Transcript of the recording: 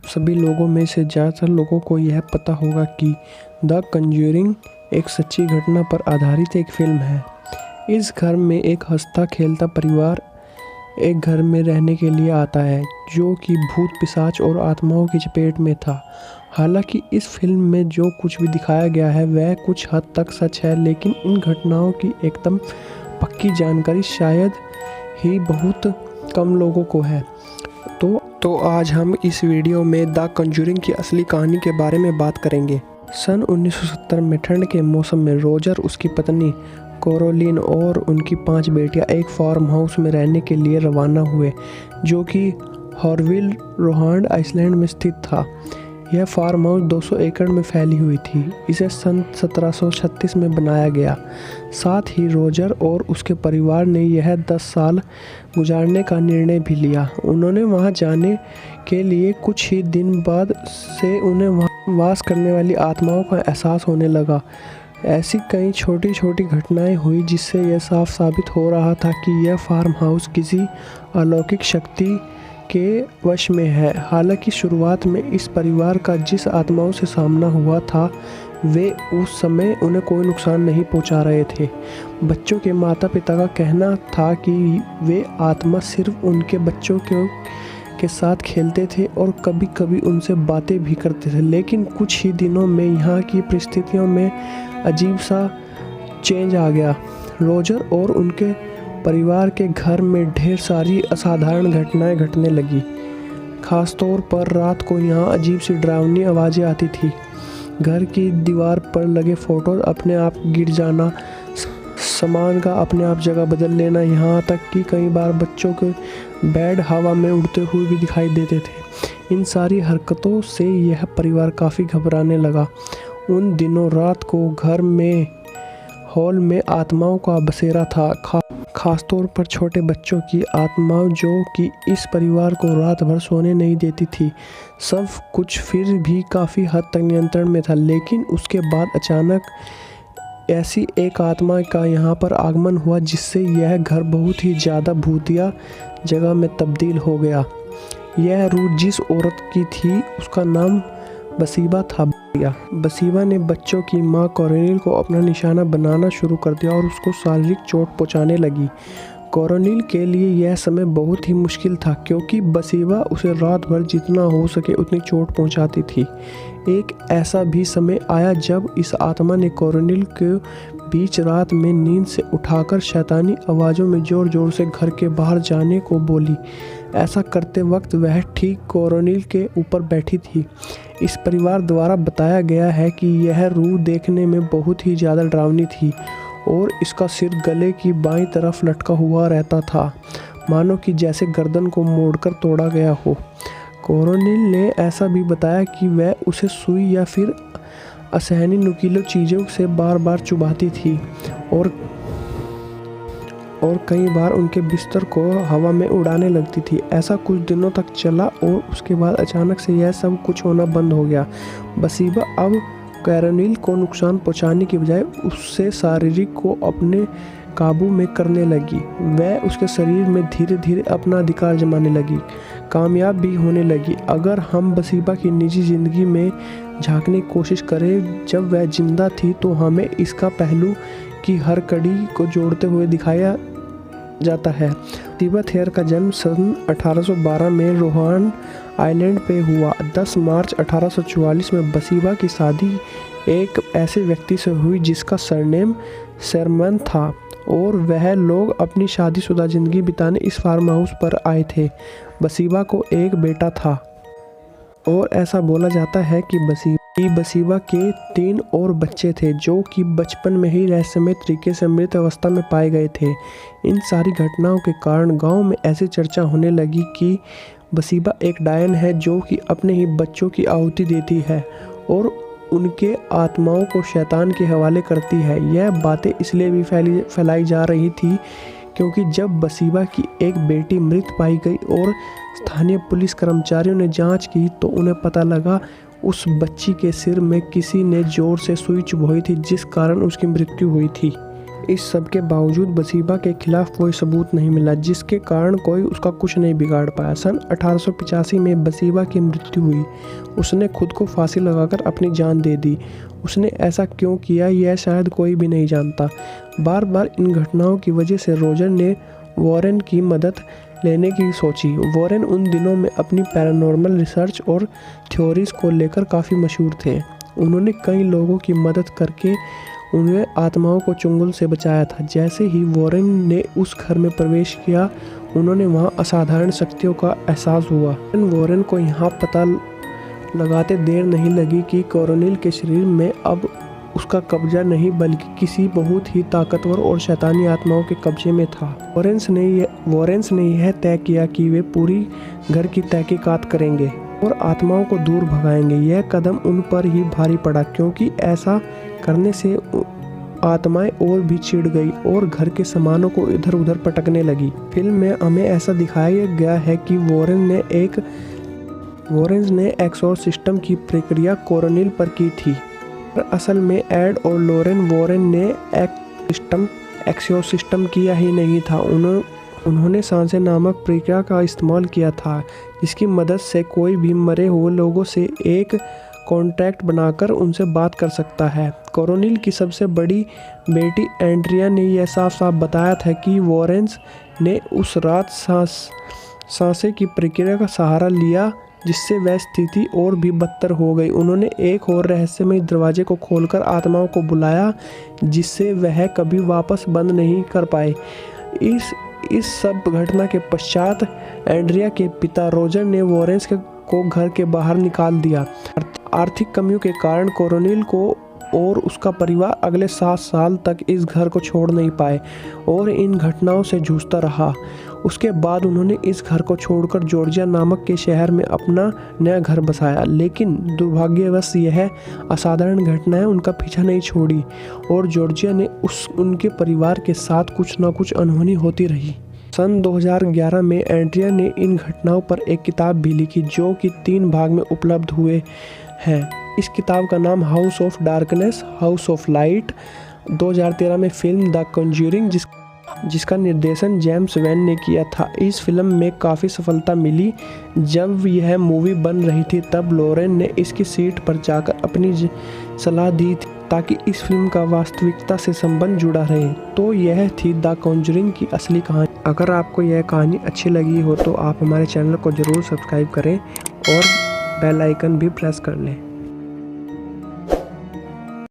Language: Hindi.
सभी लोगों में से ज़्यादातर लोगों को यह पता होगा कि द कंज्यूरिंग एक सच्ची घटना पर आधारित एक फिल्म है। इस घर में एक हंसता खेलता परिवार एक घर में रहने के लिए आता है जो कि भूत पिशाच और आत्माओं की चपेट में था। हालांकि इस फिल्म में जो कुछ भी दिखाया गया है वह कुछ हद तक सच है, लेकिन इन घटनाओं की एकदम पक्की जानकारी शायद ही बहुत कम लोगों को है। तो आज हम इस वीडियो में द कंज्यूरिंग की असली कहानी के बारे में बात करेंगे। सन 1970 में ठंड के मौसम में रोजर, उसकी पत्नी कोरोलिन और उनकी 5 बेटियां एक फार्म हाउस में रहने के लिए रवाना हुए जो कि हॉर्विल, रोहांड आइसलैंड में स्थित था। यह फार्म हाउस 200 एकड़ में फैली हुई थी। इसे सन 1736 में बनाया गया। साथ ही रोजर और उसके परिवार ने यह 10 साल गुजारने का निर्णय भी लिया। उन्होंने वहां जाने के लिए कुछ ही दिन बाद से उन्हें वहां वास करने वाली आत्माओं का एहसास होने लगा। ऐसी कई छोटी छोटी घटनाएं हुई जिससे यह साफ साबित हो रहा था कि यह फार्म हाउस किसी अलौकिक शक्ति के वश में है। हालांकि शुरुआत में इस परिवार का जिस आत्माओं से सामना हुआ था वे उस समय उन्हें कोई नुकसान नहीं पहुंचा रहे थे। बच्चों के माता पिता का कहना था कि वे आत्मा सिर्फ उनके बच्चों के साथ खेलते थे और कभी कभी उनसे बातें भी करते थे। लेकिन कुछ ही दिनों में यहाँ की परिस्थितियों में अजीब सा चेंज आ गया। रोजर और उनके परिवार के घर में ढेर सारी असाधारण घटनाएं घटने लगी। खासतौर पर रात को यहाँ अजीब सी डरावनी आवाज़ें आती थी। घर की दीवार पर लगे फ़ोटो अपने आप गिर जाना, सामान का अपने आप जगह बदल लेना, यहाँ तक कि कई बार बच्चों के बेड हवा में उड़ते हुए भी दिखाई देते थे। इन सारी हरकतों से यह परिवार काफ़ी घबराने लगा। उन दिनों रात को घर में हॉल में आत्माओं का बसेरा था, खासतौर पर छोटे बच्चों की आत्माओं जो कि इस परिवार को रात भर सोने नहीं देती थी। सब कुछ फिर भी काफ़ी हद तक नियंत्रण में था, लेकिन उसके बाद अचानक ऐसी एक आत्मा का यहाँ पर आगमन हुआ जिससे यह घर बहुत ही ज़्यादा भूतिया जगह में तब्दील हो गया। यह रूह जिस औरत की थी उसका नाम बसीबा था। बसीबा ने बच्चों की मां कोरोनिल को अपना निशाना बनाना शुरू कर दिया और उसको शारीरिक चोट पहुंचाने लगी। कोरोनिल के लिए यह समय बहुत ही मुश्किल था क्योंकि बसीबा उसे रात भर जितना हो सके उतनी चोट पहुंचाती थी। एक ऐसा भी समय आया जब इस आत्मा ने कोरोनिल को बीच रात में नींद से उठाकर शैतानी आवाज़ों में ज़ोर ज़ोर से घर के बाहर जाने को बोली। ऐसा करते वक्त वह ठीक कोरोनिल के ऊपर बैठी थी। इस परिवार द्वारा बताया गया है कि यह रूह देखने में बहुत ही ज़्यादा डरावनी थी और इसका सिर गले की बाईं तरफ लटका हुआ रहता था, मानो कि जैसे गर्दन को मोड़कर तोड़ा गया हो। कोरोनिल ने ऐसा भी बताया कि वह उसे सुई या फिर असहनीय नुकीली चीज़ों से बार बार चुभाती थी और कई बार उनके बिस्तर को हवा में उड़ाने लगती थी। ऐसा कुछ दिनों तक चला और उसके बाद अचानक से यह सब कुछ होना बंद हो गया। बसीबा अब कोरोनिल को नुकसान पहुंचाने की बजाय उससे शारीरिक को अपने काबू में करने लगी। वह उसके शरीर में धीरे धीरे अपना अधिकार जमाने लगी, कामयाब भी होने लगी। अगर हम बसीबा की निजी ज़िंदगी में झांकने की कोशिश करें जब वह जिंदा थी तो हमें इसका पहलू की हर कड़ी को जोड़ते हुए दिखाया जाता है। बसीबा थेयर का जन्म सन 1812 में रोहान आइलैंड पे हुआ। 10 मार्च 1844 में बसीबा की शादी एक ऐसे व्यक्ति से हुई जिसका सरनेम शर्मन था और वह लोग अपनी शादीशुदा ज़िंदगी बिताने इस फार्म हाउस पर आए थे। बसीबा को एक बेटा था और ऐसा बोला जाता है कि बसीबा के 3 और बच्चे थे जो कि बचपन में ही रहस्यमय तरीके से मृत अवस्था में पाए गए थे। इन सारी घटनाओं के कारण गांव में ऐसी चर्चा होने लगी कि बसीबा एक डायन है जो कि अपने ही बच्चों की आहुति देती है और उनके आत्माओं को शैतान के हवाले करती है। यह बातें इसलिए भी फैलाई जा रही थी क्योंकि जब बसीबा की एक बेटी मृत पाई गई और स्थानीय पुलिस कर्मचारियों ने जांच की तो उन्हें पता लगा उस बच्ची के सिर में किसी ने जोर से सुई चुभोई थी जिस कारण उसकी मृत्यु हुई थी। इस सब के बावजूद बसीबा के खिलाफ कोई सबूत नहीं मिला, जिसके कारण कोई उसका कुछ नहीं बिगाड़ पाया। सन 1885 में बसीबा की मृत्यु हुई। उसने खुद को फांसी लगाकर अपनी जान दे दी। उसने ऐसा क्यों किया यह शायद कोई भी नहीं जानता। बार बार इन घटनाओं की वजह से रोजर ने वॉरेन की मदद लेने की सोची। वॉरेन उन दिनों में अपनी पैरानॉर्मल रिसर्च और थ्योरीज को लेकर काफ़ी मशहूर थे। उन्होंने कई लोगों की मदद करके उन्हें आत्माओं को चुंगल से बचाया था। जैसे ही वॉरेन ने उस घर में प्रवेश किया, उन्होंने वहां असाधारण शक्तियों का एहसास हुआ। वॉरेन को यहाँ पता लगाते देर नहीं लगी कि कोरोनिल के शरीर में अब उसका कब्जा नहीं बल्कि किसी बहुत ही ताकतवर और शैतानी आत्माओं के कब्जे में था। वॉरेंस ने यह तय किया कि वे पूरी घर की तहकीकात करेंगे और आत्माओं को दूर भगाएंगे। यह कदम उन पर ही भारी पड़ा, क्योंकि ऐसा करने से आत्माएं और भी चिढ़ गई और घर के सामानों को इधर उधर पटकने लगी। फिल्म में हमें ऐसा दिखाया गया है कि वॉरेन ने एक्सोर्सिज्म की प्रक्रिया कोरोनिल पर की थी। पर असल में एड और लॉरेन वॉरेन ने एक्सोर्सिज्म किया ही नहीं था। उन्होंने सांसें नामक प्रक्रिया का इस्तेमाल किया था, जिसकी मदद से कोई भी मरे हुए लोगों से एक कॉन्टैक्ट बनाकर उनसे बात कर सकता है। कोरोनिल की सबसे बड़ी बेटी एंड्रिया ने यह साफ साफ बताया था कि वॉरेंस ने उस रात सांसें की प्रक्रिया का सहारा लिया, जिससे वह स्थिति और भी बदतर हो गई। उन्होंने एक और रहस्यमय दरवाजे को खोलकर आत्माओं को बुलाया, जिससे वह कभी वापस बंद नहीं कर पाए। इस सब घटना के पश्चात एंड्रिया के पिता रोजर ने वॉरेंस को घर के बाहर निकाल दिया। आर्थिक कमियों के कारण कोरोनिल को और उसका परिवार अगले 7 साल तक इस घर को छोड़ नहीं पाए और इन घटनाओं से जूझता रहा। उसके बाद उन्होंने इस घर को छोड़कर जॉर्जिया नामक के शहर में अपना नया घर बसाया, लेकिन दुर्भाग्यवश यह असाधारण घटनाएं उनका पीछा नहीं छोड़ी और जॉर्जिया ने उनके परिवार के साथ कुछ न कुछ अनहोनी होती रही। सन 2011 में एंड्रिया ने इन घटनाओं पर एक किताब भी लिखी, जो कि 3 भाग में उपलब्ध हुए हैं। इस किताब का नाम house of darkness, house of light. 2013 में फिल्म द कॉन्ज्यूरिंग, जिसका निर्देशन जेम्स वैन ने किया था। इस फिल्म में काफ़ी सफलता मिली। जब यह मूवी बन रही थी तब लॉरेन ने इसकी सीट पर जाकर अपनी सलाह दी थी ताकि इस फिल्म का वास्तविकता से संबंध जुड़ा रहे। तो यह थी द कॉन्ज्यूरिंग की असली कहानी। अगर आपको यह कहानी अच्छी लगी हो तो आप हमारे चैनल को ज़रूर सब्सक्राइब करें और बेल आइकन भी प्रेस कर लें।